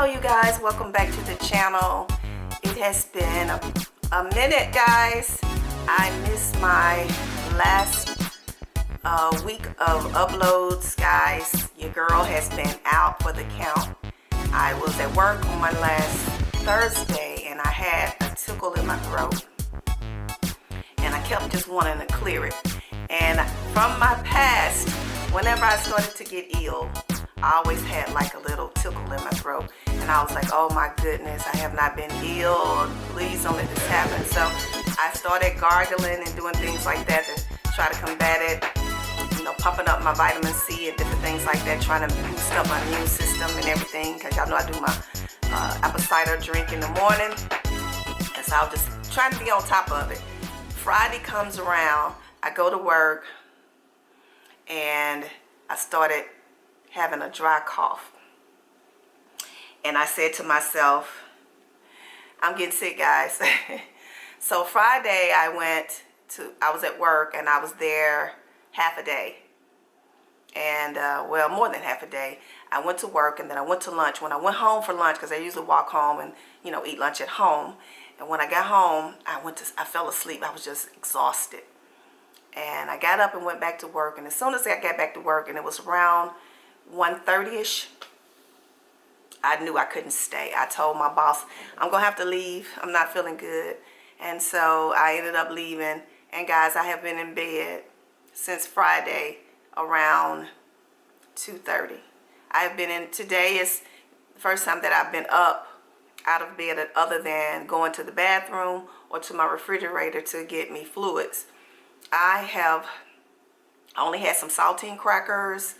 Hello you guys, welcome back to the channel. It has been a minute, guys. I missed my last week of uploads, guys. Your girl has been out for the count. I was at work on my last Thursday and I had a tickle in my throat and I kept just wanting to clear it. And from my past, whenever I started to get ill, I always had like a little tickle in my throat. And I was like, oh my goodness, I have not been ill. Please don't let this happen. So I started gargling and doing things like that to try to combat it. You know, pumping up my vitamin C and different things like that, trying to boost up my immune system and everything. Because y'all know I do my apple cider drink in the morning. And so I'll just try to be on top of it. Friday comes around, I go to work, and I started having a dry cough. And I said to myself, I'm getting sick, guys. So Friday I was at work and I was there half a day. And well, more than half a day. I went to work and then I went to lunch. When I went home for lunch, because I usually walk home and, you know, eat lunch at home. And when I got home, I fell asleep. I was just exhausted. And I got up and went back to work. And as soon as I got back to work, and it was around 1:30ish, I knew I couldn't stay. I told my boss, I'm going to have to leave. I'm not feeling good. And so I ended up leaving. And guys, I have been in bed since Friday around 2:30. Today is the first time that I've been up out of bed other than going to the bathroom or to my refrigerator to get me fluids. I only had some saltine crackers.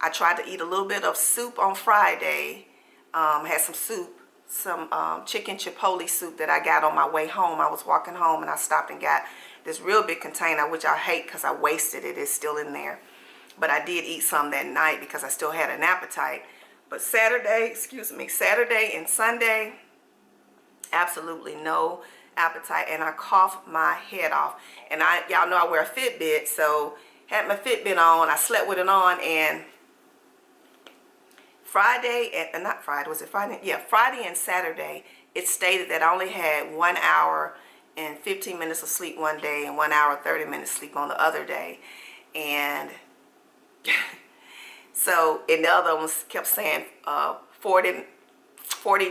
I tried to eat a little bit of soup on Friday. Had some soup, some chicken chipotle soup that I got on my way home. I was walking home and I stopped and got this real big container, which I hate because I wasted it. It's still in there. But I did eat some that night because I still had an appetite. But Saturday and Sunday, absolutely no appetite, and I coughed my head off. And y'all know I wear a Fitbit, so had my Fitbit on. I slept with it on, and Friday and Saturday, it stated that I only had 1 hour and 15 minutes of sleep one day and 1 hour 30 minutes sleep on the other day. And so in the other ones kept saying 40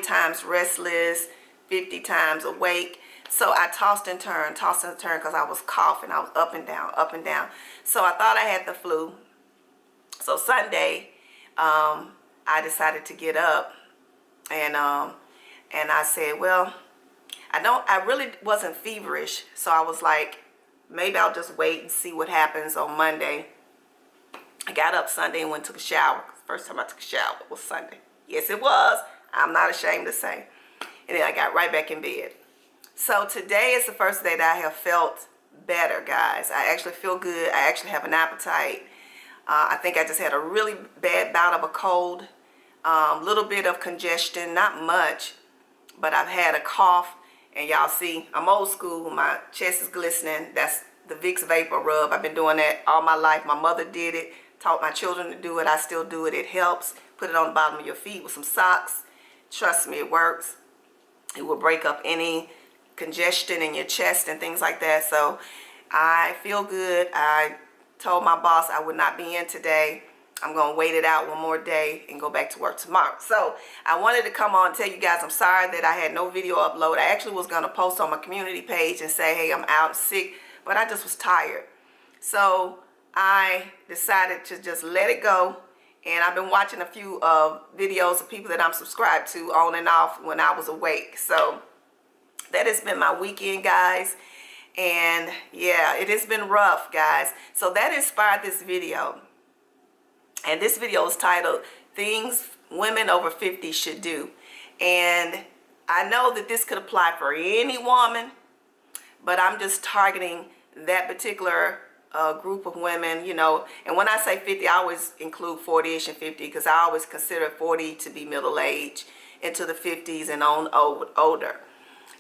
times restless, 50 times awake. So I tossed and turned because I was coughing. I was up and down, up and down. So I thought I had the flu. So Sunday, I decided to get up, and I said, well, I really wasn't feverish. So I was like, maybe I'll just wait and see what happens on Monday. I got up Sunday and went and took a shower. First time I took a shower was Sunday. Yes, it was. I'm not ashamed to say. And then I got right back in bed. So today is the first day that I have felt better, guys. I actually feel good. I actually have an appetite. I think I just had a really bad bout of a cold. Little bit of congestion, not much. But I've had a cough. And y'all see, I'm old school. My chest is glistening. That's the Vicks Vapor Rub. I've been doing that all my life. My mother did it. Taught my children to do it. I still do it. It helps. Put it on the bottom of your feet with some socks. Trust me, it works. It will break up any congestion in your chest and things like that. So I feel good. I told my boss I would not be in today. I'm going to wait it out one more day and go back to work tomorrow. So I wanted to come on and tell you guys I'm sorry that I had no video upload. I actually was going to post on my community page and say, hey, I'm out sick, but I just was tired. So I decided to just let it go. And I've been watching a few videos of people that I'm subscribed to on and off when I was awake. So that has been my weekend, guys. And yeah, it has been rough, guys. So that inspired this video. And this video is titled, Things Women Over 50 Should Do. And I know that this could apply for any woman, but I'm just targeting that particular group of women, you know. And when I say 50, I always include 40ish and 50 because I always consider 40 to be middle age, into the 50s and on older.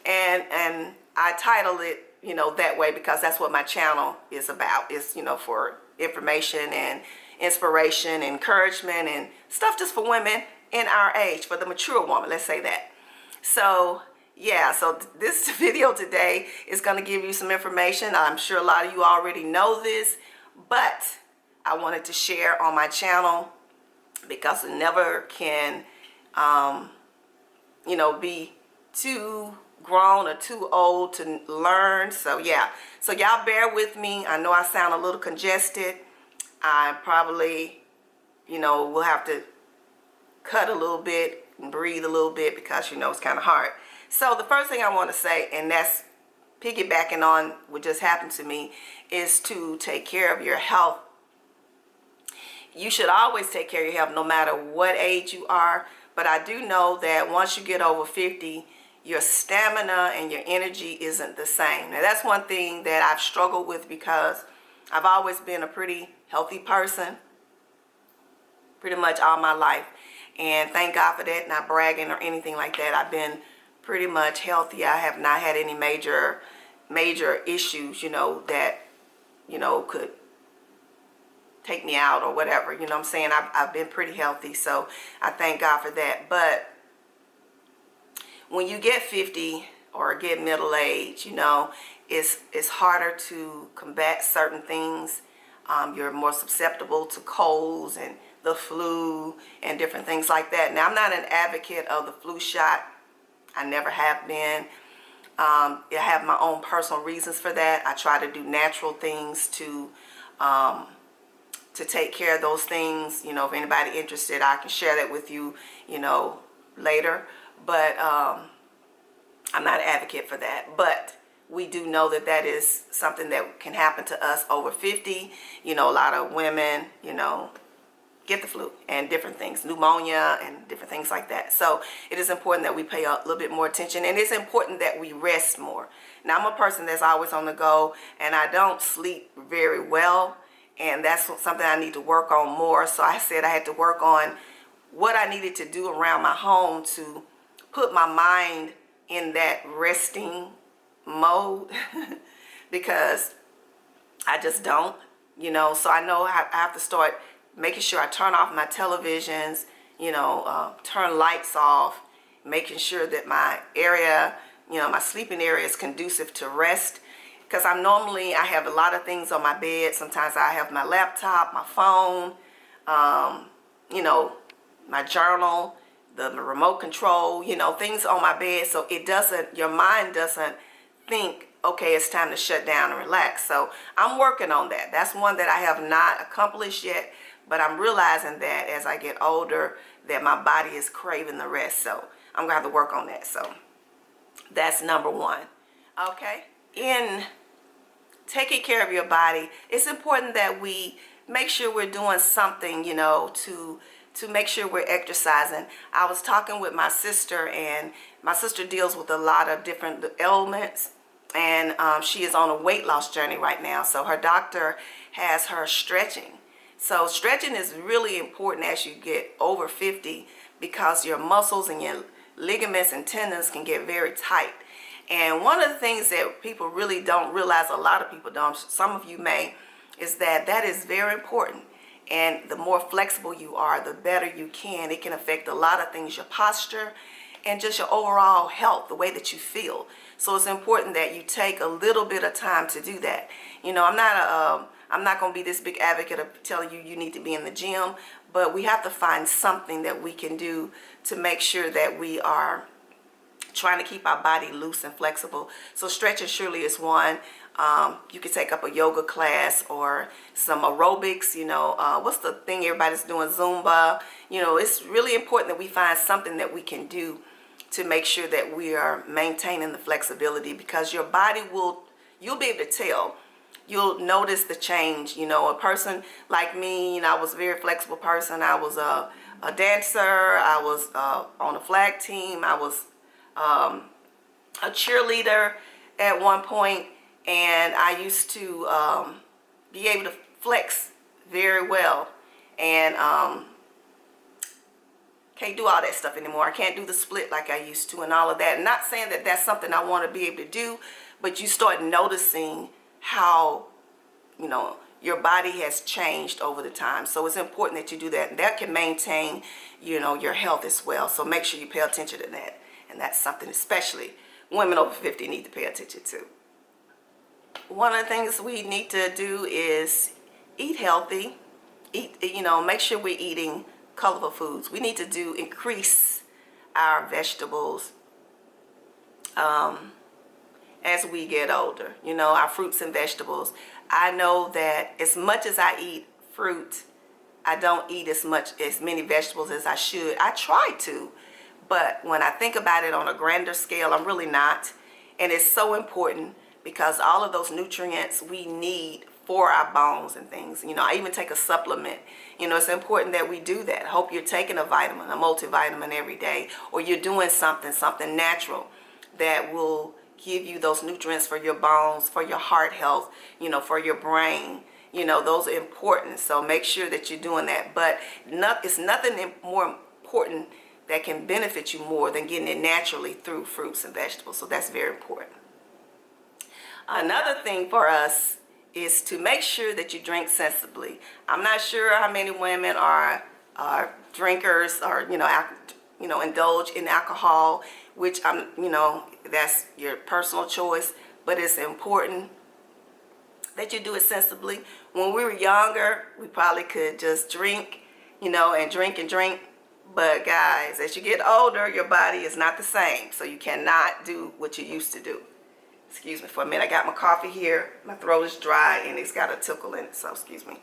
And I titled it, you know, that way because that's what my channel is about. It's, you know, for information and inspiration, encouragement, and stuff just for women in our age, for the mature woman, let's say that. So yeah, so this video today is going to give you some information. I'm sure a lot of you already know this, but I wanted to share on my channel because it never can, you know, be too grown or too old to learn. So yeah, so y'all bear with me. I know I sound a little congested. I probably, you know, will have to cut a little bit and breathe a little bit because, you know, it's kind of hard. So the first thing I want to say, and that's piggybacking on what just happened to me, is to take care of your health. You should always take care of your health no matter what age you are. But I do know that once you get over 50, your stamina and your energy isn't the same. Now that's one thing that I've struggled with because I've always been a pretty healthy person, pretty much all my life. And thank God for that, not bragging or anything like that. I've been pretty much healthy. I have not had any major issues, you know, that, you know, could take me out or whatever. You know what I'm saying? I've been pretty healthy, so I thank God for that. But when you get 50 or get middle age, you know, it's harder to combat certain things. You're more susceptible to colds and the flu and different things like that. Now, I'm not an advocate of the flu shot. I never have been. I have my own personal reasons for that. I try to do natural things to take care of those things. You know, if anybody interested, I can share that with you, you know, later. But I'm not an advocate for that. But we do know that that is something that can happen to us over 50. You know, a lot of women, you know, get the flu and different things, pneumonia and different things like that. So it is important that we pay a little bit more attention, and it's important that we rest more. Now, I'm a person that's always on the go, and I don't sleep very well, and that's something I need to work on more. So I said I had to work on what I needed to do around my home to put my mind in that resting mode because I just don't, you know. So I know I have to start making sure I turn off my televisions, you know, turn lights off, making sure that my area, you know, my sleeping area is conducive to rest. Because I have a lot of things on my bed. Sometimes I have my laptop, my phone, you know, my journal, the remote control, you know, things on my bed. So your mind doesn't think, okay, it's time to shut down and relax. So I'm working on that. That's one that I have not accomplished yet. But I'm realizing that as I get older, that my body is craving the rest. So I'm going to have to work on that. So that's number one. Okay. In taking care of your body, it's important that we make sure we're doing something, you know, to make sure we're exercising. I was talking with my sister, and my sister deals with a lot of different ailments. And she is on a weight loss journey right now. So her doctor has her stretching. So stretching is really important as you get over 50 because your muscles and your ligaments and tendons can get very tight. And one of the things that people really don't realize, a lot of people don't, some of you may, is that that is very important. And the more flexible you are, the better you can. It can affect a lot of things, your posture and just your overall health, the way that you feel. So it's important that you take a little bit of time to do that. You know, I'm not going to be this big advocate of telling you you need to be in the gym, but we have to find something that we can do to make sure that we are trying to keep our body loose and flexible. So stretching surely is one. You can take up a yoga class or some aerobics, you know, what's the thing everybody's doing, Zumba. You know, it's really important that we find something that we can do to make sure that we are maintaining the flexibility, because your body you'll be able to tell. You'll notice the change. You know, a person like me, you know, I was a very flexible person. I was a dancer. I was on a flag team. I was a cheerleader at one point, and I used to be able to flex very well, and can't do all that stuff anymore. I can't do the split like I used to and all of that. Not saying that that's something I want to be able to do, but you start noticing how, you know, your body has changed over the time. So it's important that you do that, and that can maintain, you know, your health as well. So make sure you pay attention to that, and that's something especially women over 50 need to pay attention to. One of the things we need to do is eat healthy. You know, make sure we're eating colorful foods. We need to increase our vegetables as we get older. You know, our fruits and vegetables. I know that as much as I eat fruit, I don't eat as many vegetables as I should. I try to, but when I think about it on a grander scale, I'm really not. And it's so important because all of those nutrients we need for our bones and things. You know, I even take a supplement. You know, it's important that we do that. I hope you're taking a vitamin, a multivitamin every day, or you're doing something natural that will give you those nutrients for your bones, for your heart health, you know, for your brain. You know, those are important. So make sure that you're doing that. But it's nothing more important that can benefit you more than getting it naturally through fruits and vegetables. So that's very important. Another thing for us is to make sure that you drink sensibly. I'm not sure how many women are drinkers or, you know, indulge in alcohol, which you know, that's your personal choice, but it's important that you do it sensibly. When we were younger, we probably could just drink, you know, and drink and drink. But guys, as you get older, your body is not the same. So you cannot do what you used to do. Excuse me for a minute. I got my coffee here. My throat is dry and it's got a tickle in it. So excuse me.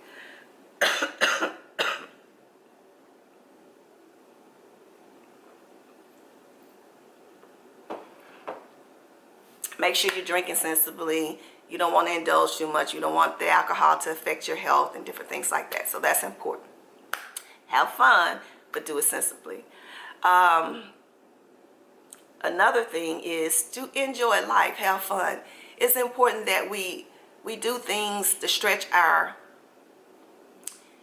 Make sure you're drinking sensibly. You don't want to indulge too much. You don't want the alcohol to affect your health and different things like that. So that's important. Have fun, but do it sensibly. Another thing is to enjoy life, have fun. It's important that we do things to stretch our,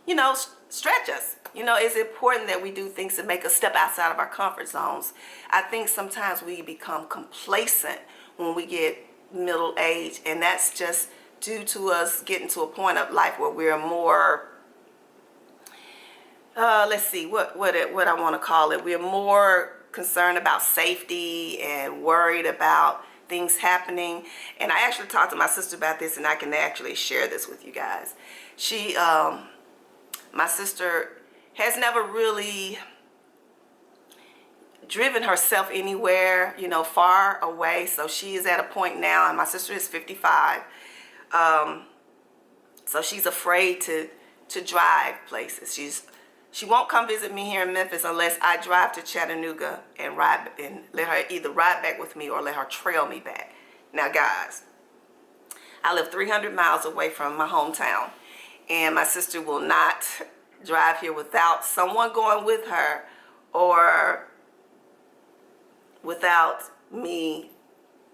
you know, stretch us. You know, it's important that we do things to make us step outside of our comfort zones. I think sometimes we become complacent when we get middle age, and that's just due to us getting to a point of life where we're more, let's see, what I want to call it. We're more concerned about safety and worried about things happening. And I actually talked to my sister about this, and I can actually share this with you guys. She, my sister has never really driven herself anywhere, you know, far away. So she is at a point now, and my sister is 55. So she's afraid to drive places. She won't come visit me here in Memphis unless I drive to Chattanooga and let her either ride back with me or let her trail me back. Now guys, I live 300 miles away from my hometown, and my sister will not drive here without someone going with her or without me.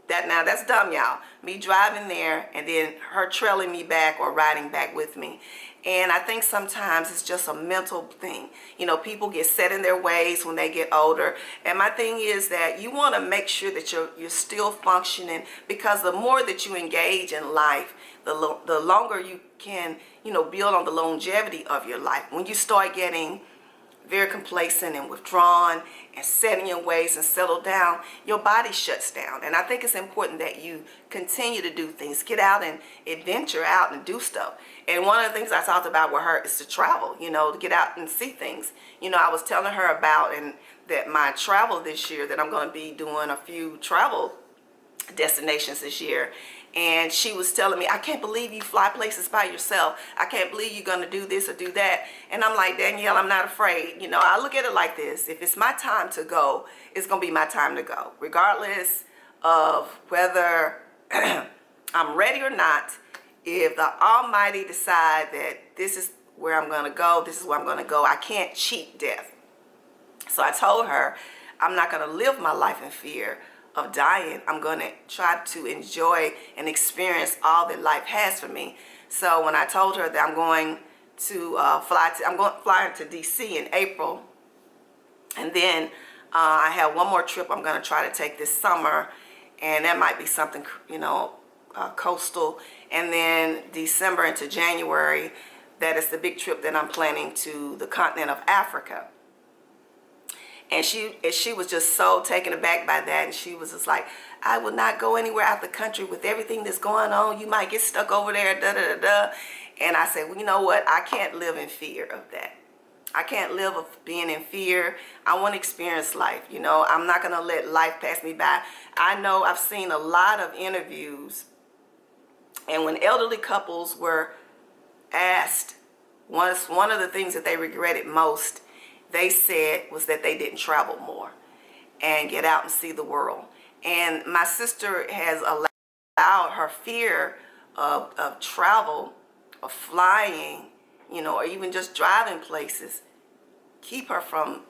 That's dumb, y'all. Me driving there and then her trailing me back or riding back with me. And I think sometimes it's just a mental thing. You know, people get set in their ways when they get older. And my thing is that you want to make sure that you're still functioning, because the more that you engage in life, the longer you can, you know, build on the longevity of your life. When you start getting very complacent and withdrawn and set in your ways and settle down, your body shuts down. And I think it's important that you continue to do things, get out and adventure out and do stuff. And one of the things I talked about with her is to travel, you know, to get out and see things. You know, I was telling her about that my travel this year, that I'm going to be doing a few travel destinations this year. And she was telling me, I can't believe you fly places by yourself. I can't believe you're going to do this or do that. And I'm like, Danielle, I'm not afraid. You know, I look at it like this. If it's my time to go, it's going to be my time to go. Regardless of whether I'm ready or not, if the Almighty decide that this is where I'm going to go, this is where I'm going to go, I can't cheat death. So I told her, I'm not going to live my life in fear of dying. I'm going to try to enjoy and experience all that life has for me. So when I told her that I'm going to fly to DC in April, and then I have one more trip I'm going to try to take this summer, and that might be something, you know, coastal, and then December into January, that is the big trip that I'm planning to the continent of Africa. And she was just so taken aback by that, and she was just like, I will not go anywhere out the country with everything that's going on. You might get stuck over there, da da da da. And I said, well, you know what? I can't live in fear of that. I can't live of being in fear. I want to experience life. You know, I'm not going to let life pass me by. I know I've seen a lot of interviews, and when elderly couples were asked, one of the things that they regretted most, they said, was that they didn't travel more and get out and see the world. And my sister has allowed her fear of travel, of flying, you know, or even just driving places, keep her from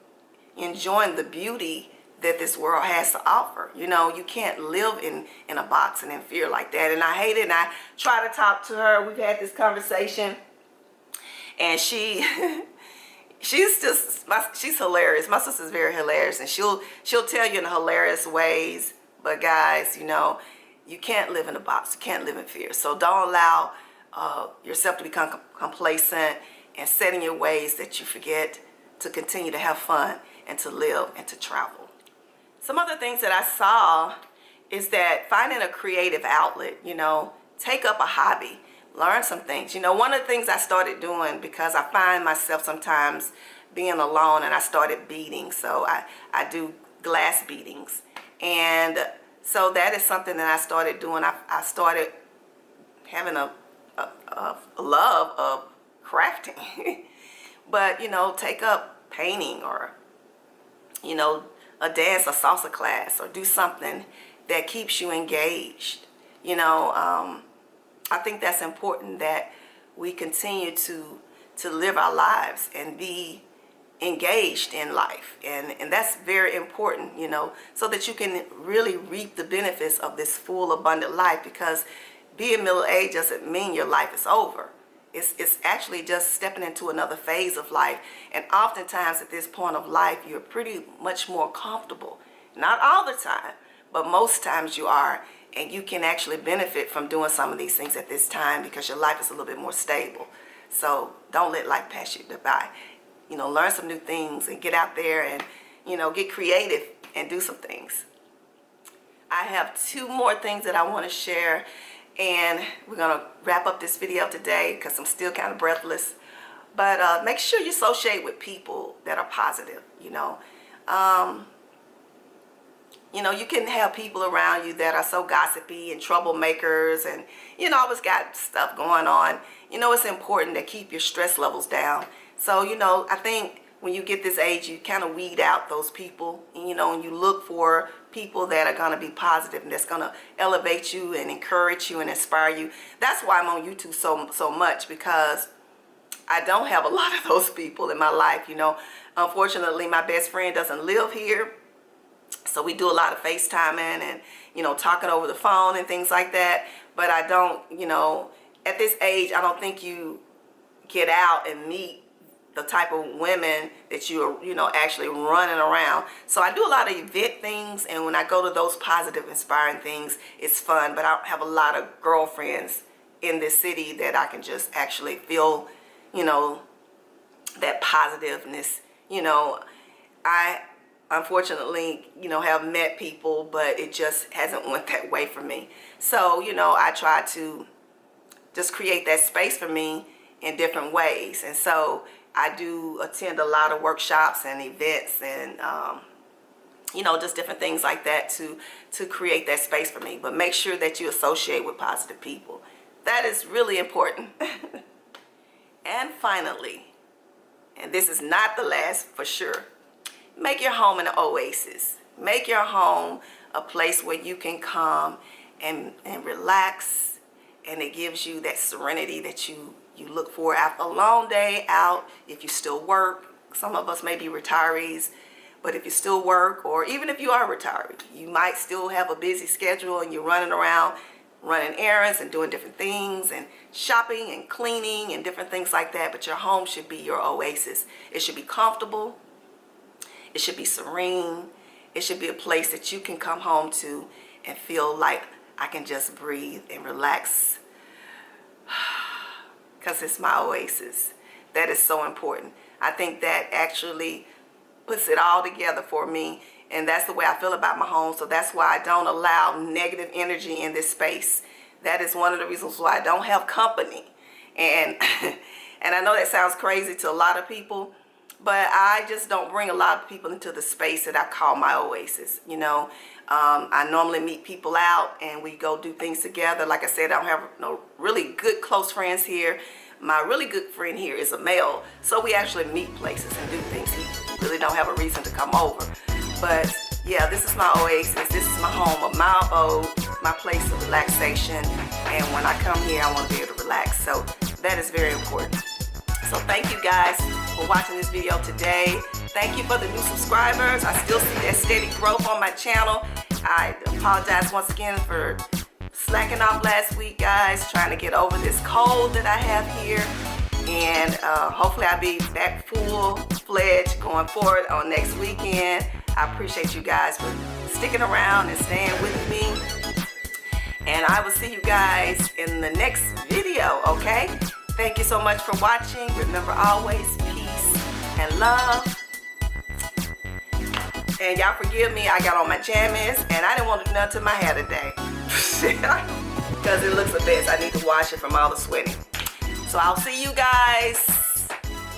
enjoying the beauty that this world has to offer. You know, you can't live in a box and in fear like that. And I hate it, and I try to talk to her. We've had this conversation, and she's hilarious. My sister's very hilarious, and she'll tell you in hilarious ways. But guys, you know, you can't live in a box. You can't live in fear. So don't allow yourself to become complacent and set in your ways that you forget to continue to have fun and to live and to travel. Some other things that I saw is that finding a creative outlet, you know, take up a hobby, learn some things. You know, one of the things I started doing, because I find myself sometimes being alone, and I started beading. So I do glass beadings. And so that is something that I started doing. I started having a love of crafting. But, you know, take up painting, or, you know, a dance or salsa class, or do something that keeps you engaged. You know, I think that's important, that we continue to live our lives and be engaged in life, and that's very important, you know, so that you can really reap the benefits of this full abundant life. Because being middle-aged doesn't mean your life is over. It's actually just stepping into another phase of life. And oftentimes at this point of life, you're pretty much more comfortable. Not all the time, but most times you are. And you can actually benefit from doing some of these things at this time, because your life is a little bit more stable. So don't let life pass you by. You know, learn some new things and get out there and, you know, get creative and do some things. I have 2 more things that I want to share. And we're going to wrap up this video today because I'm still kind of breathless. But make sure you associate with people that are positive, you know. You know, you can have people around you that are so gossipy and troublemakers and, you know, always got stuff going on. You know, it's important to keep your stress levels down. So, you know, I think when you get this age, you kind of weed out those people, and, you know, and you look for people that are going to be positive and that's going to elevate you and encourage you and inspire you. That's why I'm on YouTube so much, because I don't have a lot of those people in my life. You know, unfortunately, my best friend doesn't live here, so we do a lot of FaceTiming and, you know, talking over the phone and things like that. But I don't, you know, at this age, I don't think you get out and meet the type of women that you're, you know, actually running around. So I do a lot of event things, and when I go to those positive, inspiring things, it's fun. But I don't have a lot of girlfriends in this city that I can just actually feel, you know, that positiveness. You know, I unfortunately, you know, have met people, but it just hasn't went that way for me. So, you know, I try to just create that space for me in different ways. And so I do attend a lot of workshops and events and, you know, just different things like that to create that space for me. But make sure that you associate with positive people. That is really important. And finally, and this is not the last for sure, make your home an oasis. Make your home a place where you can come and relax, and it gives you that serenity that you look for after a long day out. If you still work, some of us may be retirees, but if you still work, or even if you are retired, you might still have a busy schedule and you're running around, running errands and doing different things and shopping and cleaning and different things like that. But your home should be your oasis. It should be comfortable. It should be serene. It should be a place that you can come home to and feel like I can just breathe and relax because it's my oasis. That is so important. I think that actually puts it all together for me, and that's the way I feel about my home. So that's why I don't allow negative energy in this space. That is one of the reasons why I don't have company. And and I know that sounds crazy to a lot of people, but I just don't bring a lot of people into the space that I call my oasis. You know, I normally meet people out and we go do things together. Like I said, I don't have no really good close friends here. My really good friend here is a male, so we actually meet places and do things. He really don't have a reason to come over. But yeah, this is my oasis. This is my home, my abode, my place of relaxation. And when I come here, I want to be able to relax. So that is very important. So thank you guys for watching this video today. Thank you for the new subscribers. I still see that steady growth on my channel. I apologize once again for slacking off last week, guys, trying to get over this cold that I have here. And hopefully I'll be back full-fledged going forward on next weekend. I appreciate you guys for sticking around and staying with me. And I will see you guys in the next video, okay? Thank you so much for watching. Remember, always peace and love. And y'all forgive me, I got on my jammies and I didn't want to do nothing to my hair today. Because it looks a mess. I need to wash it from all the sweating. So I'll see you guys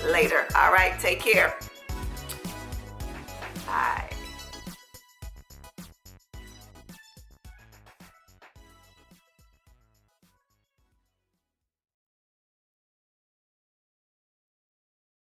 later. All right, take care.